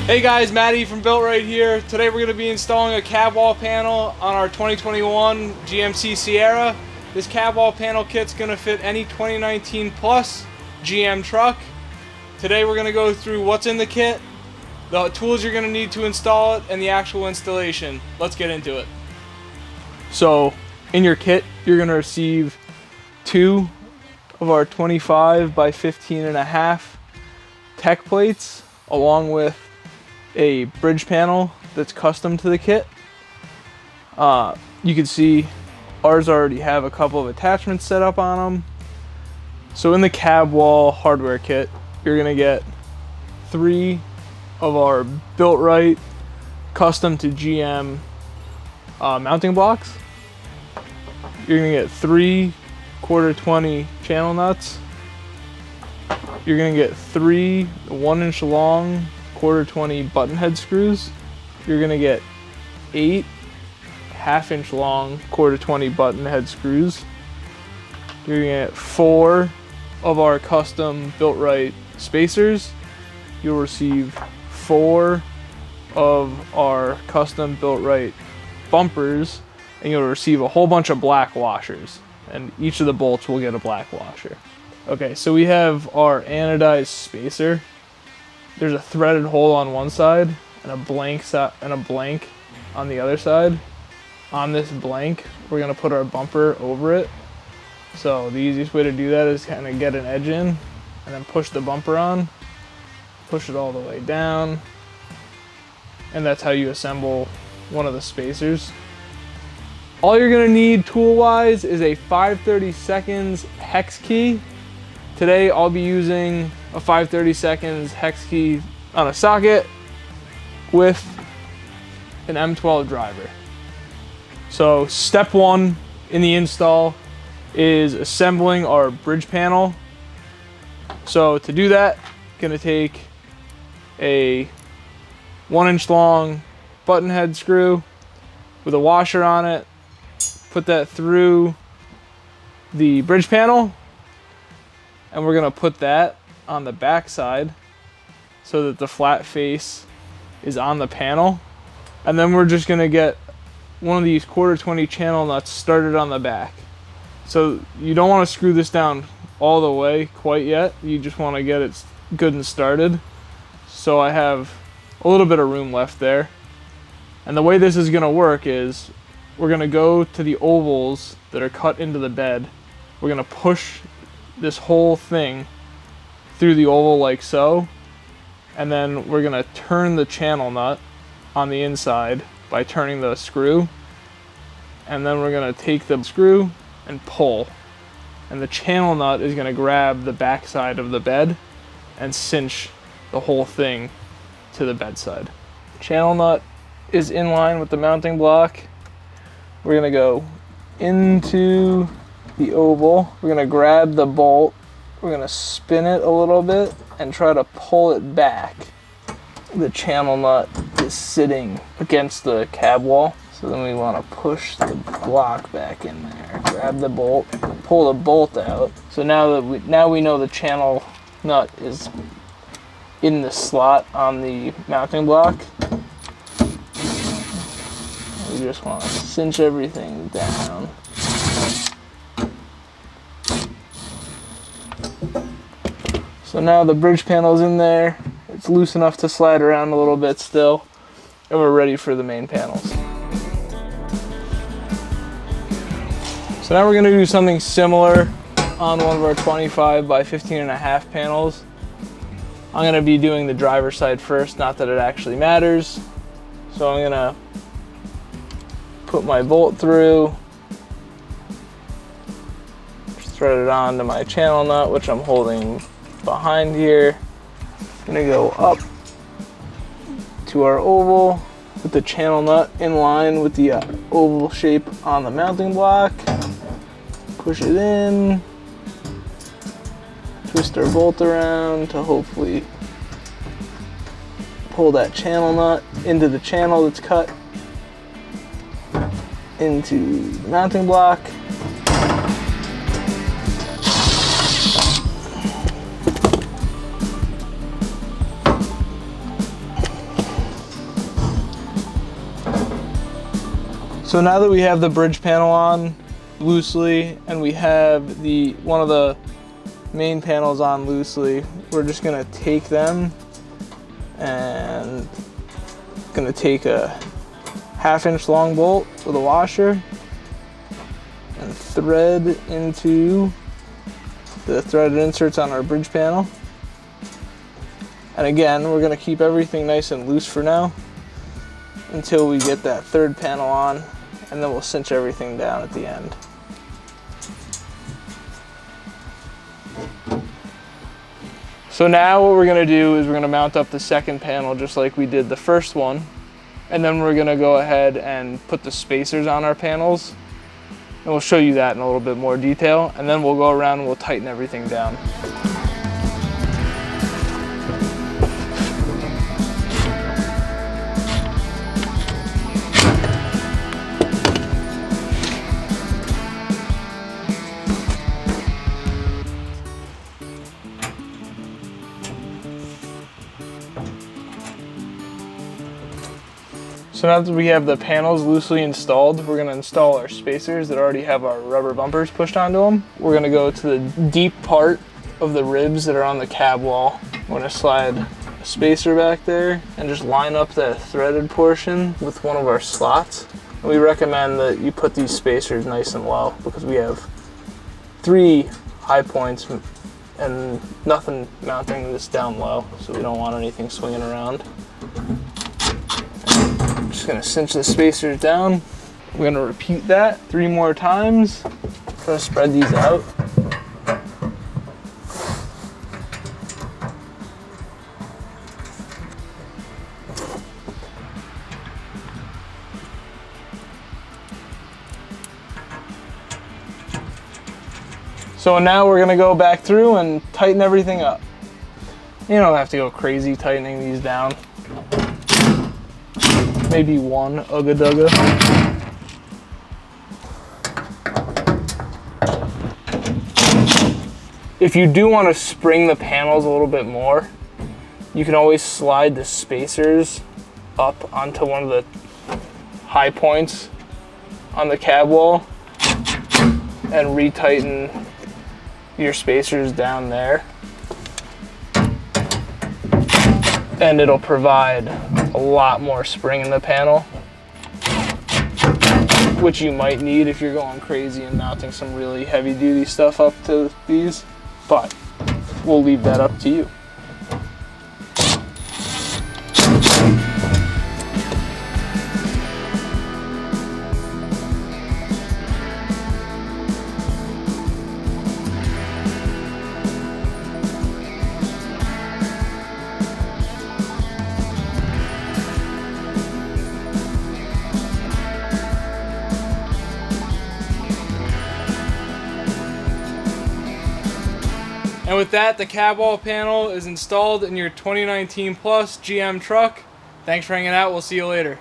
Hey guys, Matty from Built Right here. Today we're going to be installing a cab wall panel on our 2021 GMC Sierra. This cab wall panel kit's going to fit any 2019 plus GM truck. Today we're going to go through what's in the kit, the tools you're going to need to install it, and the actual installation. Let's get into it. So in your kit you're going to receive 2 of our 25 by 15.5 tech plates along with a bridge panel that's custom to the kit. You can see ours already have a couple of attachments set up on them. So in the cab wall hardware kit, you're gonna get 3 of our Built Right custom to GM mounting blocks. You're gonna get 3 1/4-20 channel nuts. You're gonna get 3 1-inch long 1/4-20 button head screws. You're gonna get 8 1/2-inch long 1/4-20 button head screws. You're gonna get 4 of our custom Built Right spacers. You'll receive 4 of our custom Built Right bumpers, and you'll receive a whole bunch of black washers, and each of the bolts will get a black washer. Okay, so we have our anodized spacer. There's a threaded hole on one side and a blank on the other side. On this blank, we're gonna put our bumper over it. So the easiest way to do that is kind of get an edge in and then push the bumper on, push it all the way down, and that's how you assemble one of the spacers. All you're gonna need tool-wise is a 5/32 hex key. Today I'll be using a 5/32 hex key on a socket with an M12 driver. So step 1 in the install is assembling our bridge panel. So to do that, gonna take a 1-inch long button head screw with a washer on it, put that through the bridge panel, and we're gonna put that on the back side so that the flat face is on the panel. And then we're just gonna get one of these 1/4-20 channel nuts started on the back. So you don't wanna screw this down all the way quite yet. You just wanna get it good and started. So I have a little bit of room left there. And the way this is gonna work is we're gonna go to the ovals that are cut into the bed. We're gonna push this whole thing through the oval like so, and then we're gonna turn the channel nut on the inside by turning the screw, and then we're gonna take the screw and pull, and the channel nut is gonna grab the back side of the bed and cinch the whole thing to the bedside. Channel nut is in line with the mounting block. We're gonna go into the oval. We're gonna grab the bolt. We're gonna spin it a little bit and try to pull it back. The channel nut is sitting against the cab wall, so then we want to push the block back in there. Grab the bolt, pull the bolt out. So now we know the channel nut is in the slot on the mounting block. We just want to cinch everything down. So now the bridge panel's in there. It's loose enough to slide around a little bit still, and we're ready for the main panels. So now we're gonna do something similar on one of our 25 by 15.5 panels. I'm gonna be doing the driver's side first, not that it actually matters. So I'm gonna put my bolt through, just thread it on to my channel nut, which I'm holding behind here. I'm gonna go up to our oval with the channel nut in line with the oval shape on the mounting block. Push it in, twist our bolt around to hopefully pull that channel nut into the channel that's cut into the mounting block. So now that we have the bridge panel on loosely and we have one of the main panels on loosely, we're just gonna take them and gonna take a 1/2 inch long bolt with a washer and thread into the threaded inserts on our bridge panel. And again, we're gonna keep everything nice and loose for now until we get that third panel on, and then we'll cinch everything down at the end. So now what we're gonna do is we're gonna mount up the second panel just like we did the first one, and then we're gonna go ahead and put the spacers on our panels, and we'll show you that in a little bit more detail, and then we'll go around and we'll tighten everything down. So now that we have the panels loosely installed, we're gonna install our spacers that already have our rubber bumpers pushed onto them. We're gonna go to the deep part of the ribs that are on the cab wall. We're gonna slide a spacer back there and just line up that threaded portion with one of our slots. And we recommend that you put these spacers nice and low because we have 3 high points and nothing mounting this down low, so we don't want anything swinging around. Just gonna cinch the spacers down. We're gonna repeat that 3 more times. Gonna spread these out. So now we're gonna go back through and tighten everything up. You don't have to go crazy tightening these down. Maybe one ugga dugga. If you do want to spring the panels a little bit more, you can always slide the spacers up onto one of the high points on the cab wall and retighten your spacers down there. And it'll provide a lot more spring in the panel, which you might need if you're going crazy and mounting some really heavy duty stuff up to these, but we'll leave that up to you. And with that, the cab wall panel is installed in your 2019 Plus GM truck. Thanks for hanging out. We'll see you later.